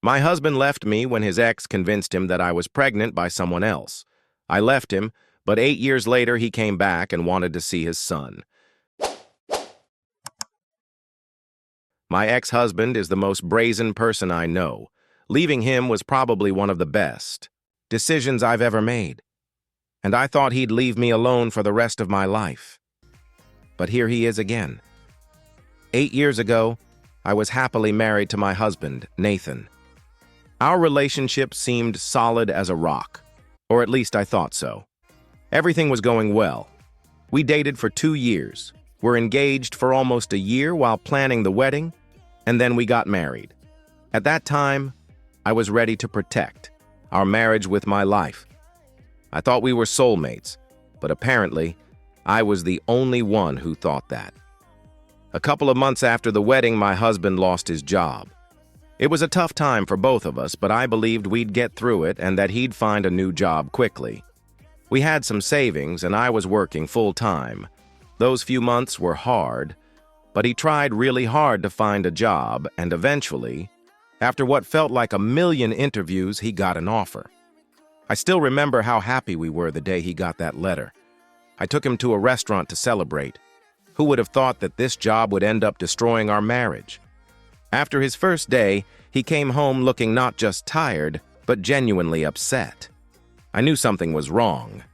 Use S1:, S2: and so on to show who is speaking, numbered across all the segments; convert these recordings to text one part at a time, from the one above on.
S1: My husband left me when his ex convinced him that I was pregnant by someone else. I left him, but 8 years later he came back and wanted to see his son. My ex-husband is the most brazen person I know. Leaving him was probably one of the best decisions I've ever made. And I thought he'd leave me alone for the rest of my life. But here he is again. 8 years ago, I was happily married to my husband, Nathan. Our relationship seemed solid as a rock, or at least I thought so. Everything was going well. We dated for 2 years, were engaged for almost a year while planning the wedding, and then we got married. At that time, I was ready to protect our marriage with my life. I thought we were soulmates, but apparently, I was the only one who thought that. A couple of months after the wedding, my husband lost his job. It was a tough time for both of us, but I believed we'd get through it and that he'd find a new job quickly. We had some savings, and I was working full-time. Those few months were hard, but he tried really hard to find a job, and eventually, after what felt like 1,000,000 interviews, he got an offer. I still remember how happy we were the day he got that letter. I took him to a restaurant to celebrate. Who would have thought that this job would end up destroying our marriage? After his first day, he came home looking not just tired, but genuinely upset. I knew something was wrong.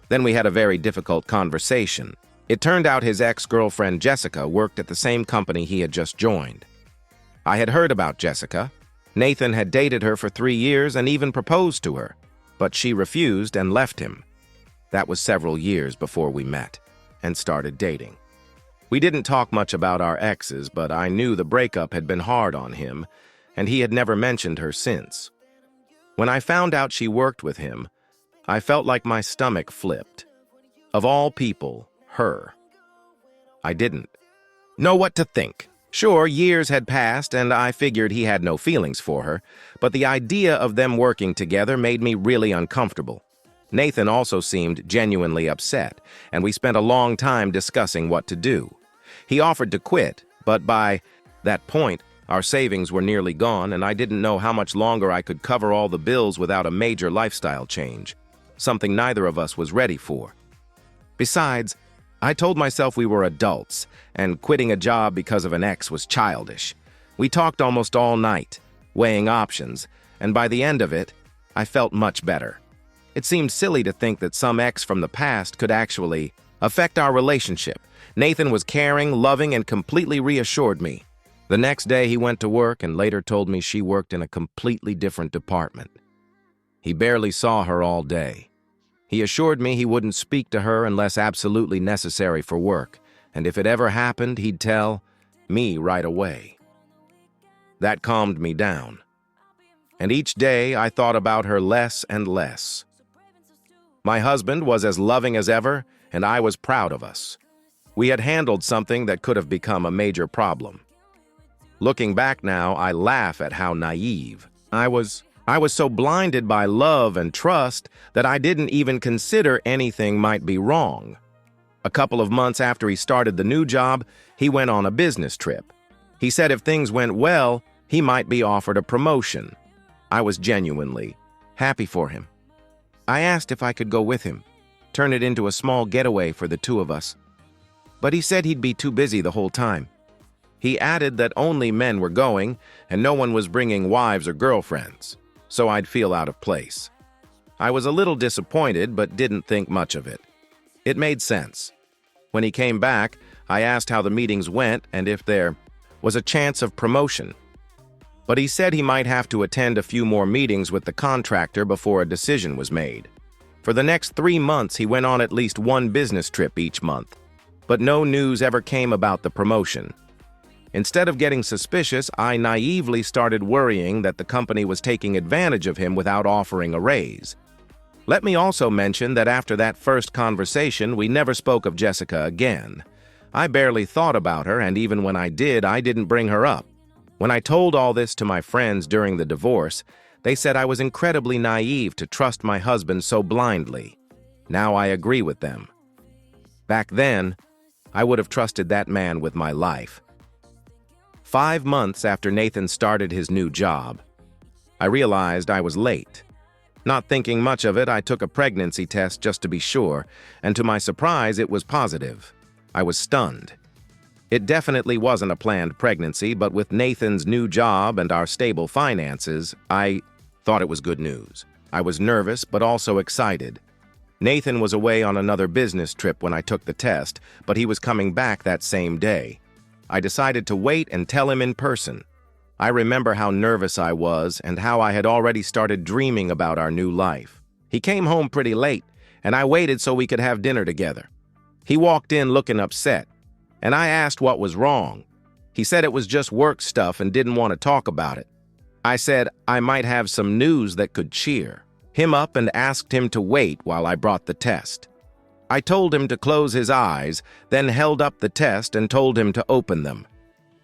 S1: Then we had a very difficult conversation. It turned out his ex-girlfriend Jessica worked at the same company he had just joined. I had heard about Jessica. Nathan had dated her for 3 years and even proposed to her, but she refused and left him. That was several years before we met and started dating. We didn't talk much about our exes, but I knew the breakup had been hard on him, and he had never mentioned her since. When I found out she worked with him, I felt like my stomach flipped. Of all people, her. I didn't know what to think. Sure, years had passed, and I figured he had no feelings for her, but the idea of them working together made me really uncomfortable. Nathan also seemed genuinely upset, and we spent a long time discussing what to do. He offered to quit, but by that point, our savings were nearly gone, and I didn't know how much longer I could cover all the bills without a major lifestyle change, something neither of us was ready for. Besides, I told myself we were adults, and quitting a job because of an ex was childish. We talked almost all night, weighing options, and by the end of it, I felt much better. It seemed silly to think that some ex from the past could actually affect our relationship. Nathan was caring, loving, and completely reassured me. The next day he went to work and later told me she worked in a completely different department. He barely saw her all day. He assured me he wouldn't speak to her unless absolutely necessary for work, and if it ever happened, he'd tell me right away. That calmed me down. And each day I thought about her less and less. My husband was as loving as ever, and I was proud of us. We had handled something that could have become a major problem. Looking back now, I laugh at how naive I was. I was so blinded by love and trust that I didn't even consider anything might be wrong. A couple of months after he started the new job, he went on a business trip. He said if things went well, he might be offered a promotion. I was genuinely happy for him. I asked if I could go with him, turn it into a small getaway for the two of us. But he said he'd be too busy the whole time. He added that only men were going, and no one was bringing wives or girlfriends, so I'd feel out of place. I was a little disappointed, but didn't think much of it. It made sense. When he came back, I asked how the meetings went and if there was a chance of promotion. But he said he might have to attend a few more meetings with the contractor before a decision was made. For the next 3 months, he went on at least one business trip each month, but no news ever came about the promotion. Instead of getting suspicious, I naively started worrying that the company was taking advantage of him without offering a raise. Let me also mention that after that first conversation, we never spoke of Jessica again. I barely thought about her, and even when I did, I didn't bring her up. When I told all this to my friends during the divorce, they said I was incredibly naive to trust my husband so blindly. Now I agree with them. Back then, I would have trusted that man with my life. 5 months after Nathan started his new job, I realized I was late. Not thinking much of it, I took a pregnancy test just to be sure, and to my surprise, it was positive. I was stunned. It definitely wasn't a planned pregnancy, but with Nathan's new job and our stable finances, I thought it was good news. I was nervous, but also excited. Nathan was away on another business trip when I took the test, but he was coming back that same day. I decided to wait and tell him in person. I remember how nervous I was and how I had already started dreaming about our new life. He came home pretty late, and I waited so we could have dinner together. He walked in looking upset, and I asked what was wrong. He said it was just work stuff and didn't want to talk about it. I said I might have some news that could cheer him up and asked him to wait while I brought the test. I told him to close his eyes, then held up the test and told him to open them.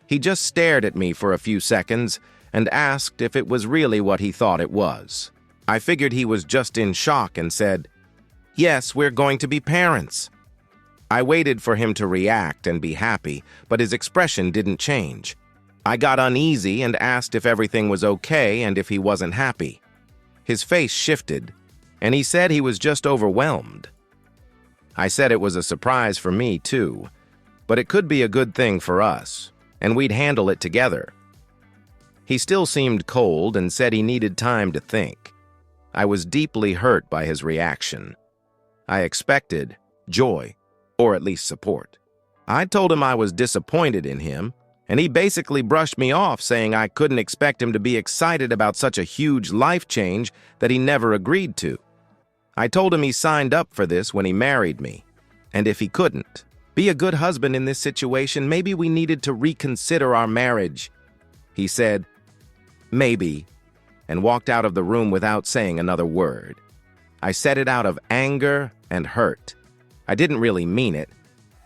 S1: He just stared at me for a few seconds and asked if it was really what he thought it was. I figured he was just in shock and said, "Yes, we're going to be parents." I waited for him to react and be happy, but his expression didn't change. I got uneasy and asked if everything was okay and if he wasn't happy. His face shifted, and he said he was just overwhelmed. I said it was a surprise for me, too, but it could be a good thing for us, and we'd handle it together. He still seemed cold and said he needed time to think. I was deeply hurt by his reaction. I expected joy, or at least support. I told him I was disappointed in him, and he basically brushed me off, saying I couldn't expect him to be excited about such a huge life change that he never agreed to. I told him he signed up for this when he married me, and if he couldn't be a good husband in this situation, maybe we needed to reconsider our marriage. He said, "Maybe," and walked out of the room without saying another word. I said it out of anger and hurt. I didn't really mean it,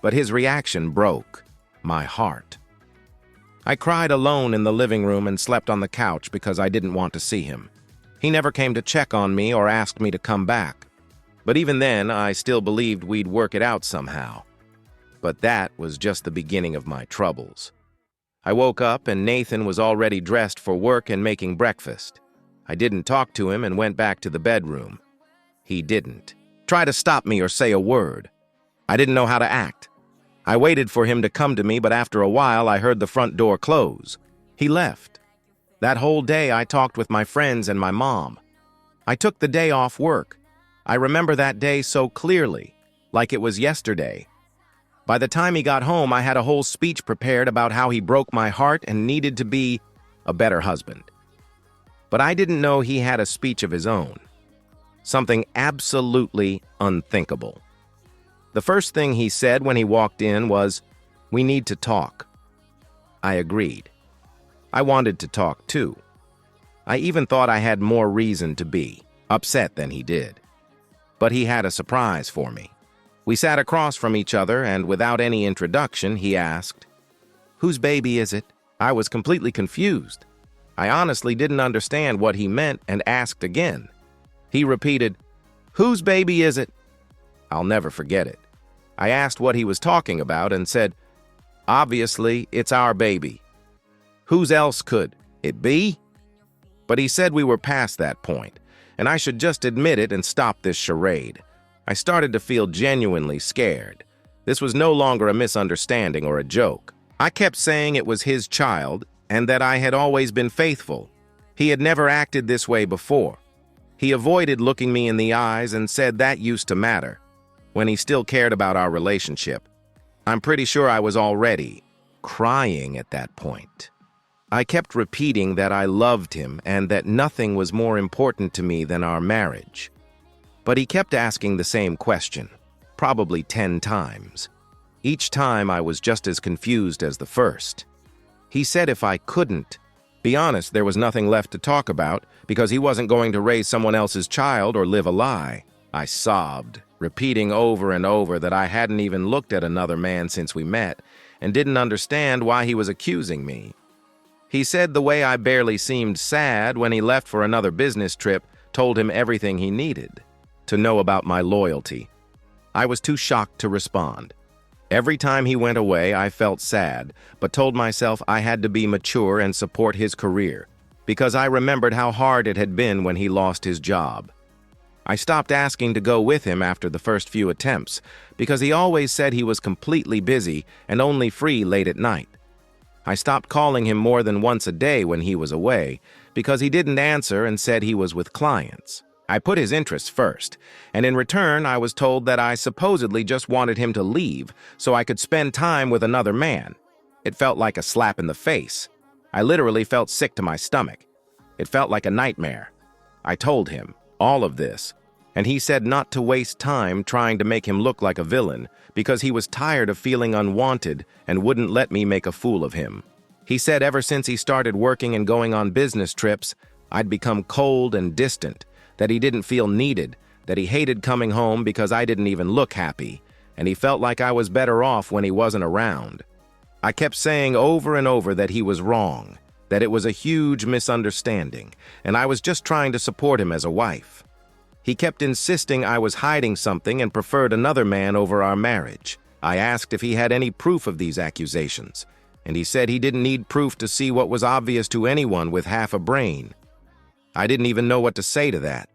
S1: but his reaction broke my heart. I cried alone in the living room and slept on the couch because I didn't want to see him. He never came to check on me or asked me to come back. But even then, I still believed we'd work it out somehow. But that was just the beginning of my troubles. I woke up and Nathan was already dressed for work and making breakfast. I didn't talk to him and went back to the bedroom. He didn't try to stop me or say a word. I didn't know how to act. I waited for him to come to me, but after a while, I heard the front door close. He left. That whole day, I talked with my friends and my mom. I took the day off work. I remember that day so clearly, like it was yesterday. By the time he got home, I had a whole speech prepared about how he broke my heart and needed to be a better husband. But I didn't know he had a speech of his own. Something absolutely unthinkable. The first thing he said when he walked in was, "We need to talk." I agreed. I wanted to talk too. I even thought I had more reason to be upset than he did. But he had a surprise for me. We sat across from each other, and without any introduction, he asked, "Whose baby is it?" I was completely confused. I honestly didn't understand what he meant and asked again. He repeated, "Whose baby is it?" I'll never forget it. I asked what he was talking about and said, "Obviously, it's our baby. Whose else could it be?" But he said we were past that point, and I should just admit it and stop this charade. I started to feel genuinely scared. This was no longer a misunderstanding or a joke. I kept saying it was his child and that I had always been faithful. He had never acted this way before. He avoided looking me in the eyes and said that used to matter, when he still cared about our relationship. I'm pretty sure I was already crying at that point. I kept repeating that I loved him and that nothing was more important to me than our marriage. But he kept asking the same question, probably 10 times. Each time I was just as confused as the first. He said if I couldn't be honest, there was nothing left to talk about because he wasn't going to raise someone else's child or live a lie. I sobbed, repeating over and over that I hadn't even looked at another man since we met and didn't understand why he was accusing me. He said the way I barely seemed sad when he left for another business trip told him everything he needed to know about my loyalty. I was too shocked to respond. Every time he went away, I felt sad, but told myself I had to be mature and support his career. because I remembered how hard it had been when he lost his job. I stopped asking to go with him after the first few attempts because he always said he was completely busy and only free late at night. I stopped calling him more than once a day when he was away because he didn't answer and said he was with clients. I put his interests first, and in return I was told that I supposedly just wanted him to leave so I could spend time with another man. It felt like a slap in the face. I literally felt sick to my stomach. It felt like a nightmare. I told him all of this, and he said not to waste time trying to make him look like a villain because he was tired of feeling unwanted and wouldn't let me make a fool of him. He said ever since he started working and going on business trips, I'd become cold and distant, that he didn't feel needed, that he hated coming home because I didn't even look happy, and he felt like I was better off when he wasn't around. I kept saying over and over that he was wrong, that it was a huge misunderstanding, and I was just trying to support him as a wife. He kept insisting I was hiding something and preferred another man over our marriage. I asked if he had any proof of these accusations, and he said he didn't need proof to see what was obvious to anyone with half a brain. I didn't even know what to say to that.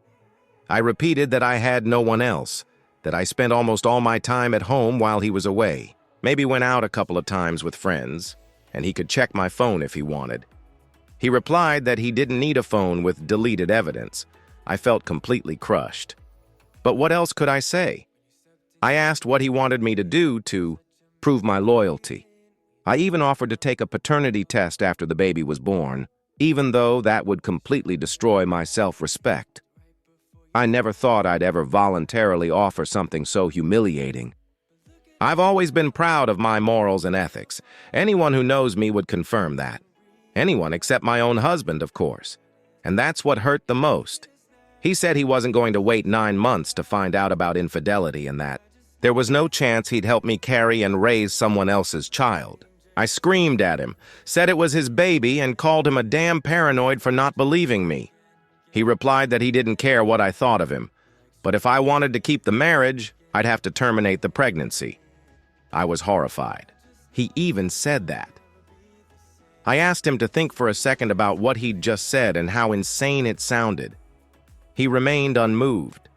S1: I repeated that I had no one else, that I spent almost all my time at home while he was away, maybe went out a couple of times with friends, and he could check my phone if he wanted. He replied that he didn't need a phone with deleted evidence. I felt completely crushed. But what else could I say? I asked what he wanted me to do to prove my loyalty. I even offered to take a paternity test after the baby was born, even though that would completely destroy my self-respect. I never thought I'd ever voluntarily offer something so humiliating. I've always been proud of my morals and ethics. Anyone who knows me would confirm that. Anyone except my own husband, of course. And that's what hurt the most. He said he wasn't going to wait 9 months to find out about infidelity and that there was no chance he'd help me carry and raise someone else's child. I screamed at him, said it was his baby, and called him a damn paranoid for not believing me. He replied that he didn't care what I thought of him, but if I wanted to keep the marriage, I'd have to terminate the pregnancy. I was horrified. He even said that. I asked him to think for a second about what he'd just said and how insane it sounded. He remained unmoved.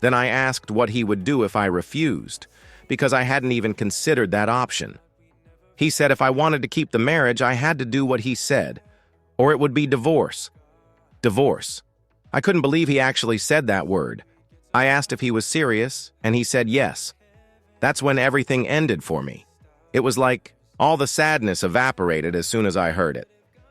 S1: Then I asked what he would do if I refused, because I hadn't even considered that option. He said if I wanted to keep the marriage, I had to do what he said, or it would be divorce. Divorce. I couldn't believe he actually said that word. I asked if he was serious, and he said yes. That's when everything ended for me. It was like all the sadness evaporated as soon as I heard it.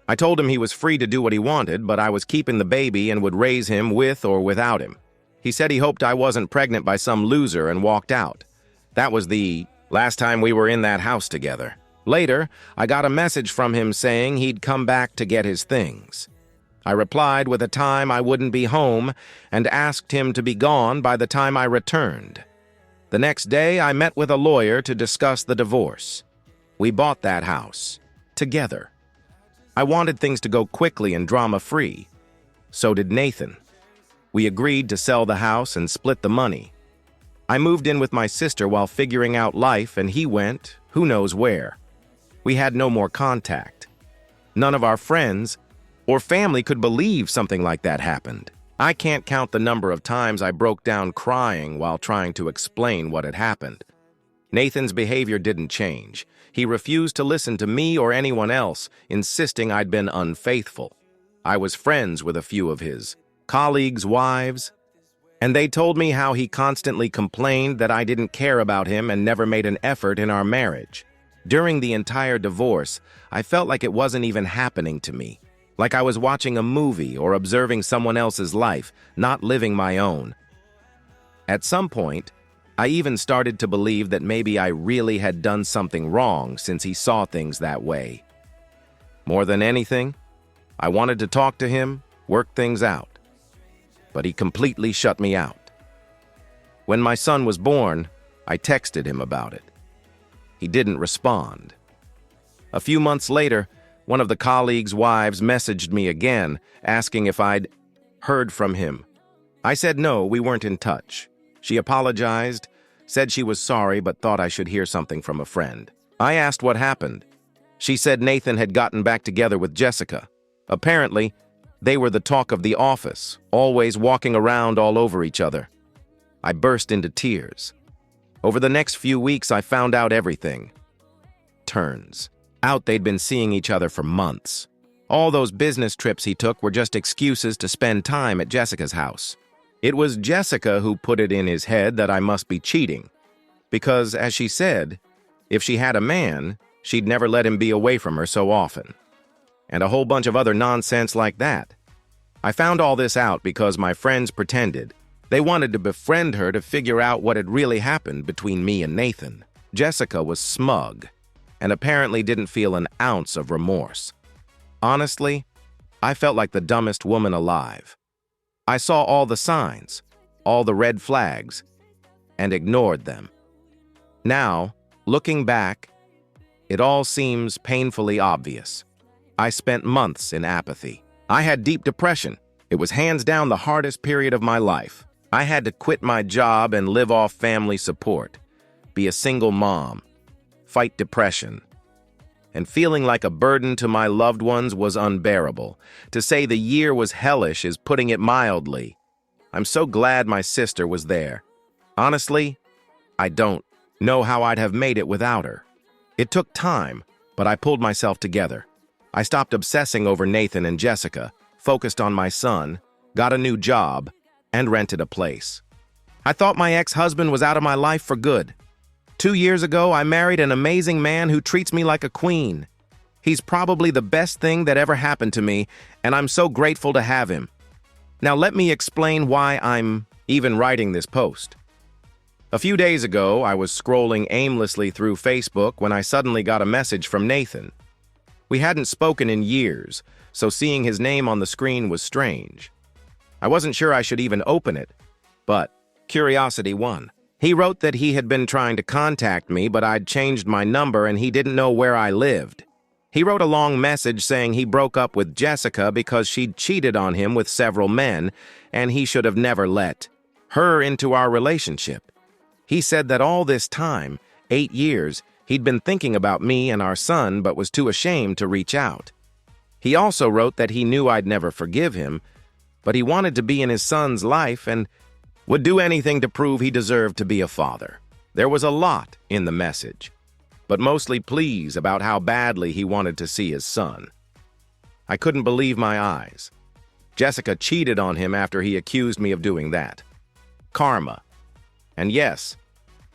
S1: I told him he was free to do what he wanted, but I was keeping the baby and would raise him with or without him. He said he hoped I wasn't pregnant by some loser and walked out. That was the last time we were in that house together. Later, I got a message from him saying he'd come back to get his things. I replied with a time I wouldn't be home and asked him to be gone by the time I returned. The next day, I met with a lawyer to discuss the divorce. We bought that house together. I wanted things to go quickly and drama-free. So did Nathan. We agreed to sell the house and split the money. I moved in with my sister while figuring out life, and he went who knows where. We had no more contact. None of our friends or family could believe something like that happened. I can't count the number of times I broke down crying while trying to explain what had happened. Nathan's behavior didn't change. He refused to listen to me or anyone else, insisting I'd been unfaithful. I was friends with a few of his colleagues' wives, and they told me how he constantly complained that I didn't care about him and never made an effort in our marriage. During the entire divorce, I felt like it wasn't even happening to me, like I was watching a movie or observing someone else's life, not living my own. At some point, I even started to believe that maybe I really had done something wrong since he saw things that way. More than anything, I wanted to talk to him, work things out. But he completely shut me out. When my son was born, I texted him about it. He didn't respond. A few months later, one of the colleagues' wives messaged me again, asking if I'd heard from him. I said no, we weren't in touch. She apologized, said she was sorry, but thought I should hear something from a friend. I asked what happened. She said Nathan had gotten back together with Jessica. Apparently, they were the talk of the office, always walking around all over each other. I burst into tears. Over the next few weeks, I found out everything. Turns out they'd been seeing each other for months. All those business trips he took were just excuses to spend time at Jessica's house. It was Jessica who put it in his head that I must be cheating. Because, as she said, if she had a man, she'd never let him be away from her so often. And a whole bunch of other nonsense like that. I found all this out because my friends pretended. They wanted to befriend her to figure out what had really happened between me and Nathan. Jessica was smug, and apparently didn't feel an ounce of remorse. Honestly, I felt like the dumbest woman alive. I saw all the signs, all the red flags, and ignored them. Now, looking back, it all seems painfully obvious. I spent months in apathy. I had deep depression. It was hands down the hardest period of my life. I had to quit my job and live off family support, be a single mom, fight depression. And feeling like a burden to my loved ones was unbearable. To say the year was hellish is putting it mildly. I'm so glad my sister was there. Honestly, I don't know how I'd have made it without her. It took time, but I pulled myself together. I stopped obsessing over Nathan and Jessica, focused on my son, got a new job, and rented a place. I thought my ex-husband was out of my life for good. 2 years ago, I married an amazing man who treats me like a queen. He's probably the best thing that ever happened to me, and I'm so grateful to have him. Now let me explain why I'm even writing this post. A few days ago, I was scrolling aimlessly through Facebook when I suddenly got a message from Nathan. We hadn't spoken in years, so seeing his name on the screen was strange. I wasn't sure I should even open it, but curiosity won. He wrote that he had been trying to contact me, but I'd changed my number and he didn't know where I lived. He wrote a long message saying he broke up with Jessica because she'd cheated on him with several men, and he should have never let her into our relationship. He said that all this time, 8 years, he'd been thinking about me and our son but was too ashamed to reach out. He also wrote that he knew I'd never forgive him, but he wanted to be in his son's life and would do anything to prove he deserved to be a father. There was a lot in the message, but mostly pleas about how badly he wanted to see his son. I couldn't believe my eyes. Jessica cheated on him after he accused me of doing that. Karma. And yes,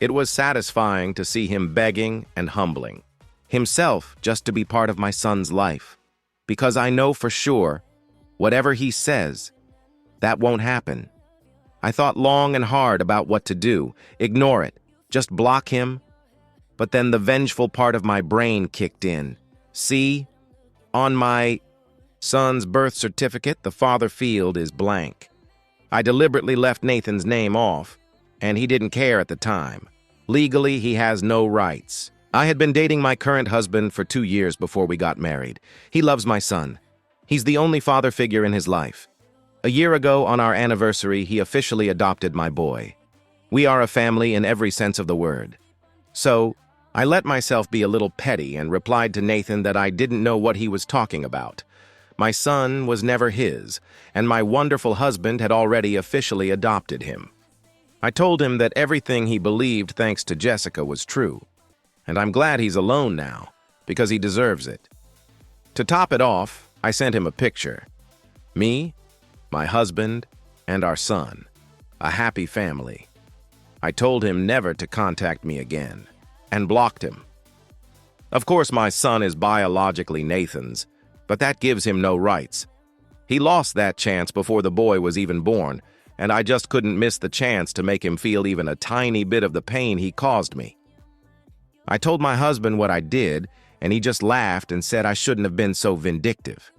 S1: it was satisfying to see him begging and humbling himself just to be part of my son's life, because I know for sure, whatever he says, that won't happen. I thought long and hard about what to do. Ignore it. Just block him. But then the vengeful part of my brain kicked in. See? On my son's birth certificate, the father field is blank. I deliberately left Nathan's name off, and he didn't care at the time. Legally, he has no rights. I had been dating my current husband for 2 years before we got married. He loves my son. He's the only father figure in his life. A year ago, on our anniversary, he officially adopted my boy. We are a family in every sense of the word. So, I let myself be a little petty and replied to Nathan that I didn't know what he was talking about. My son was never his, and my wonderful husband had already officially adopted him. I told him that everything he believed thanks to Jessica was true, and I'm glad he's alone now, because he deserves it. To top it off, I sent him a picture. Me, my husband, and our son. A happy family. I told him never to contact me again, and blocked him. Of course, my son is biologically Nathan's, but that gives him no rights. He lost that chance before the boy was even born, and I just couldn't miss the chance to make him feel even a tiny bit of the pain he caused me. I told my husband what I did, and he just laughed and said I shouldn't have been so vindictive.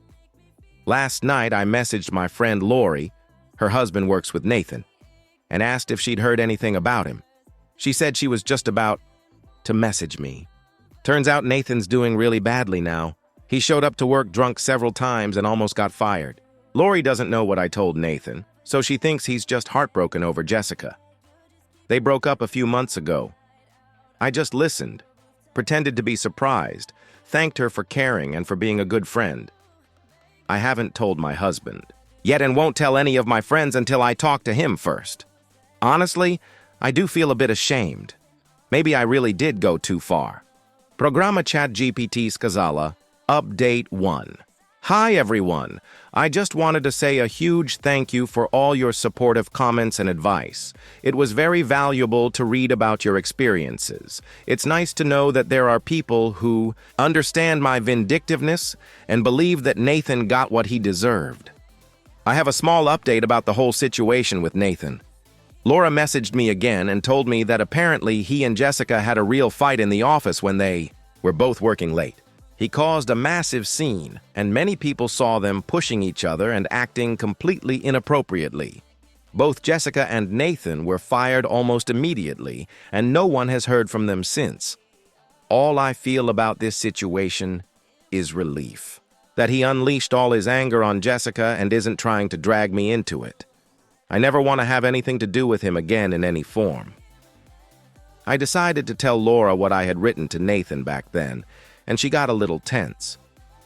S1: Last night, I messaged my friend Lori, her husband works with Nathan, and asked if she'd heard anything about him. She said she was just about to message me. Turns out Nathan's doing really badly now. He showed up to work drunk several times and almost got fired. Lori doesn't know what I told Nathan, so she thinks he's just heartbroken over Jessica. They broke up a few months ago. I just listened, pretended to be surprised, thanked her for caring and for being a good friend. I haven't told my husband yet and won't tell any of my friends until I talk to him first. Honestly, I do feel a bit ashamed. Maybe I really did go too far. Programa ChatGPT skazala, Update 1. Hi everyone, I just wanted to say a huge thank you for all your supportive comments and advice. It was very valuable to read about your experiences. It's nice to know that there are people who understand my vindictiveness and believe that Nathan got what he deserved. I have a small update about the whole situation with Nathan. Laura messaged me again and told me that apparently he and Jessica had a real fight in the office when they were both working late. He caused a massive scene, and many people saw them pushing each other and acting completely inappropriately. Both Jessica and Nathan were fired almost immediately, and no one has heard from them since. All I feel about this situation is relief. That he unleashed all his anger on Jessica and isn't trying to drag me into it. I never want to have anything to do with him again in any form. I decided to tell Laura what I had written to Nathan back then, and she got a little tense.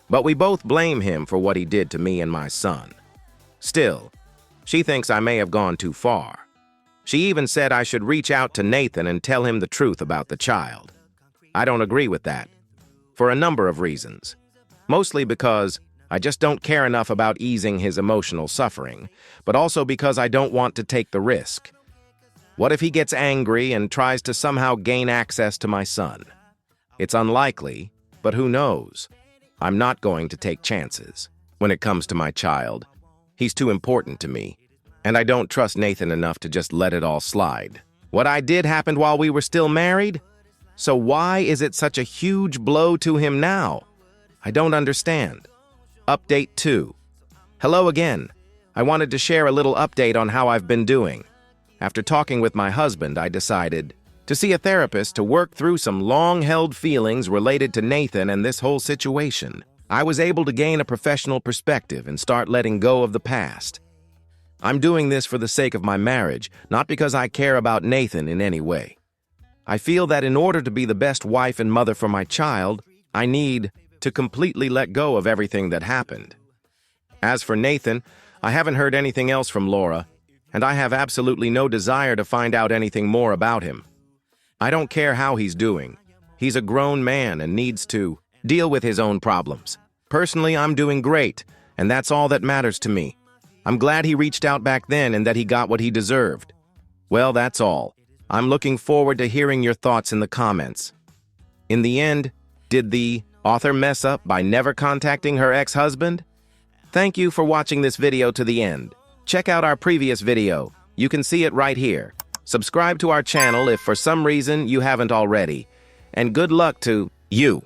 S1: But we both blame him for what he did to me and my son. Still, she thinks I may have gone too far. She even said I should reach out to Nathan and tell him the truth about the child. I don't agree with that, for a number of reasons. Mostly because I just don't care enough about easing his emotional suffering, but also because I don't want to take the risk. What if he gets angry and tries to somehow gain access to my son? It's unlikely, but who knows? I'm not going to take chances. When it comes to my child, he's too important to me, and I don't trust Nathan enough to just let it all slide. What I did happened while we were still married? So why is it such a huge blow to him now? I don't understand. Update 2. Hello again. I wanted to share a little update on how I've been doing. After talking with my husband, I decided to see a therapist to work through some long-held feelings related to Nathan and this whole situation. I was able to gain a professional perspective and start letting go of the past. I'm doing this for the sake of my marriage, not because I care about Nathan in any way. I feel that in order to be the best wife and mother for my child, I need to completely let go of everything that happened. As for Nathan, I haven't heard anything else from Laura, and I have absolutely no desire to find out anything more about him. I don't care how he's doing. He's a grown man and needs to deal with his own problems. Personally, I'm doing great, and that's all that matters to me. I'm glad he reached out back then and that he got what he deserved. Well, that's all. I'm looking forward to hearing your thoughts in the comments. In the end, did the author mess up by never contacting her ex-husband? Thank you for watching this video to the end. Check out our previous video. You can see it right here. Subscribe to our channel if for some reason you haven't already. And good luck to you.